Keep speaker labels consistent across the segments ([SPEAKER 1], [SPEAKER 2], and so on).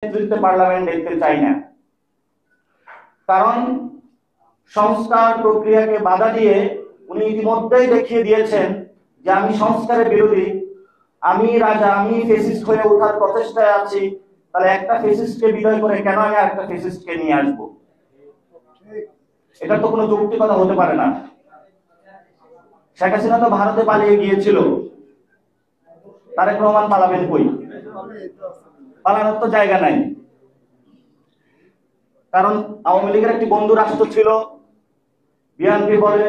[SPEAKER 1] নেতৃত্বে পার্লামেন্ট দেখতে চাই না। কারণ সংস্কার প্রক্রিয়াকে বাধা দিয়ে উনি ইতিমধ্যেই দেখিয়ে দিয়েছেন যে আমি সংস্কারের বিরোধী, আমি রাজা, আমি ফেসিস্ট হয়ে ওঠার প্রচেষ্টায় আছি। তাহলে একটা ফেসিস্টকে বিদায় করে কেন আমি আরেকটা ফেসিস্টকে নিয়ে আসবো? এটা তো কোনো যৌক্তিকতা হতে পারে না। শেখ হাসিনা তো ভারতে পালিয়ে গিয়েছিল, তারেক রহমান পালাবেন কই? পালানোর তো জায়গা নাই। কারণ আওয়ামী লীগের একটি বন্ধু রাষ্ট্র ছিল, বিএনপি বলে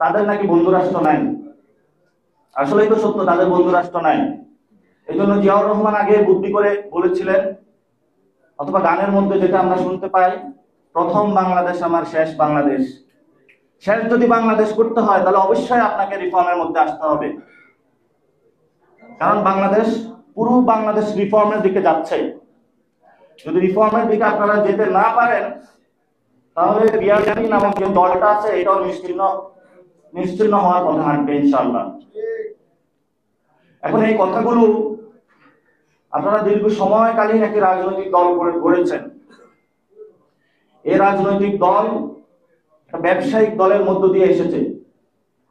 [SPEAKER 1] তাদের নাকি বন্ধু রাষ্ট্র নাই। আসলেই তো সত্য, তাদের বন্ধু রাষ্ট্র নাই। এই জন্য জিয়াউর রহমান আগে বুদ্ধি করে বলেছিলেন, অথবা গানের মধ্যে যেটা আমরা শুনতে পাই, প্রথম বাংলাদেশ আমার শেষ বাংলাদেশ। শেষ যদি বাংলাদেশ করতে হয় তাহলে অবশ্যই আপনাকে রিফর্মের মধ্যে আসতে হবে। কারণ বাংলাদেশ, পুরো বাংলাদেশ রিফর্মের দিকে যাচ্ছে। যদি রিফর্মের দিকে আপনারা যেতে না পারেন তাহলে বিআরপি নামক যে দলটা আছে এটাও নিশ্চিহ্ন হওয়ার কথা হাঁটবে ইনশাআল্লাহ। এখন এই কথাগুলো আপনারা দীর্ঘ সময়কালীন একটি রাজনৈতিক দল গড়েছেন। এই রাজনৈতিক দল ব্যবসায়িক দলের মধ্য দিয়ে এসেছে।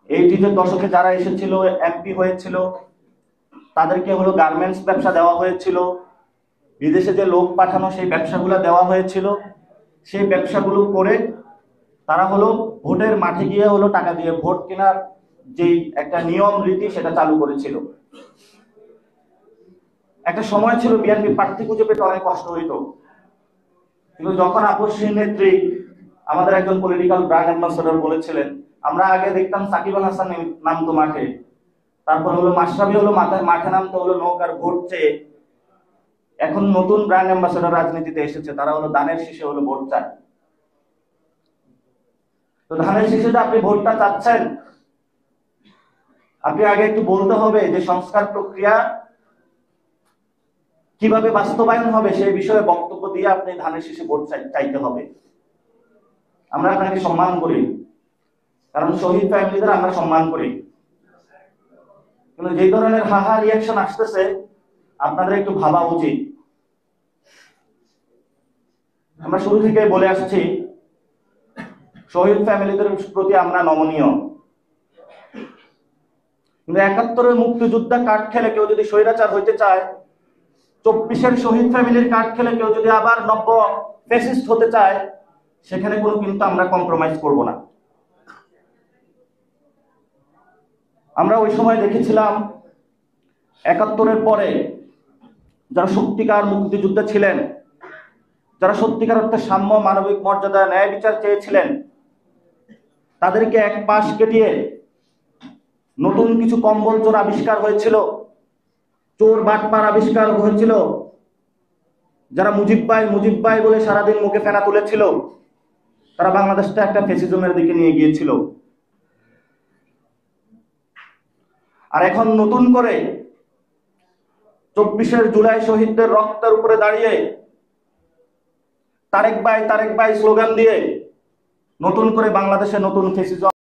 [SPEAKER 1] এইটির দশকে যারা এসেছিল, এমপি হয়েছিল, তাদেরকে হলো গার্মেন্টস ব্যবসা দেওয়া হয়েছিল, বিদেশে যে লোক পাঠানো সেই ব্যবসাগুলো দেওয়া হয়েছিল। সেই ব্যবসাগুলো করে তারা হলো ভোটের মাঠে গিয়ে হলো টাকা দিয়ে ভোট কেনার যে একটা নিয়ম রীতি সেটা চালু করেছিল। একটা সময় ছিল বিএনপি প্রার্থী খুঁজে পেতে অনেক কষ্ট হইত, কিন্তু যখন আপসী নেত্রী আমাদের একজন পলিটিক্যাল ব্র্যান্ড অ্যাম্বাসেডর বলেছিলেন, আমরা আগে দেখতাম সাকিব আল হাসান নামতো মাঠে, তারপর হলো মাশরাফি হলো মাঠে নামতো হলো নৌকার ভোট চেয়ে। এখন নতুন ব্র্যান্ড অ্যাম্বাসেডর রাজনীতিতে এসেছে, তারা হলো ধানের শীষে হলো ভোট চায়। তো ধানের শীষে যে আপনি ভোটটা চাচ্ছেন, আপনি আগে একটু বলতে হবে যে সংস্কার প্রক্রিয়া কিভাবে বাস্তবায়ন হবে সেই বিষয়ে বক্তব্য দিয়ে আপনি ধানের শীষে ভোট চাইতে হবে। আমরা আপনাকে সম্মান করি, কারণ শহীদ ফ্যামিলিদের আমরা সম্মান করি, কিন্তু যে ধরনের হাহা রিয়াকশন আসতেছে আপনাদের একটু ভাবা উচিত। আমরা শুরু থেকে বলে আসছি শহীদ ফ্যামিলিদের প্রতি আমরা নমনীয়, কিন্তু ৭১-এর মুক্তিযোদ্ধা কার্ড খেলে কেউ যদি স্বৈরাচার হইতে চায়, ২৪-এর শহীদ ফ্যামিলির কার্ড খেলে কেউ যদি আবার নব্য ফ্যাসিস্ট হতে চায়, সেখানে কোনো কিন্তু আমরা কম্প্রোমাইজ করব না। আমরা ওই সময় দেখেছিলাম ৭১-এর পরে যারা সত্যিকার মুক্তিযোদ্ধা ছিলেন, যারা সত্যিকার অর্থে সাম্য, মানবিক মর্যাদা, ন্যায় বিচার চেয়েছিলেন, তাদেরকে এক পাশ কেটিয়ে নতুন কিছু কম্বল চোর আবিষ্কার হয়েছিল, চোর বাটপার আবিষ্কার হয়েছিল। যারা মুজিব ভাই বলে সারাদিন মুখে ফেনা তুলেছিল, তারা বাংলাদেশটা একটা ফ্যাসিজমের দিকে নিয়ে গিয়েছিল। আর এখন নতুন করে ২৪-এর জুলাই শহীদদের রক্তের উপরে দাঁড়িয়ে তারেক ভাই স্লোগান দিয়ে নতুন করে বাংলাদেশে নতুন ফ্যাসিজম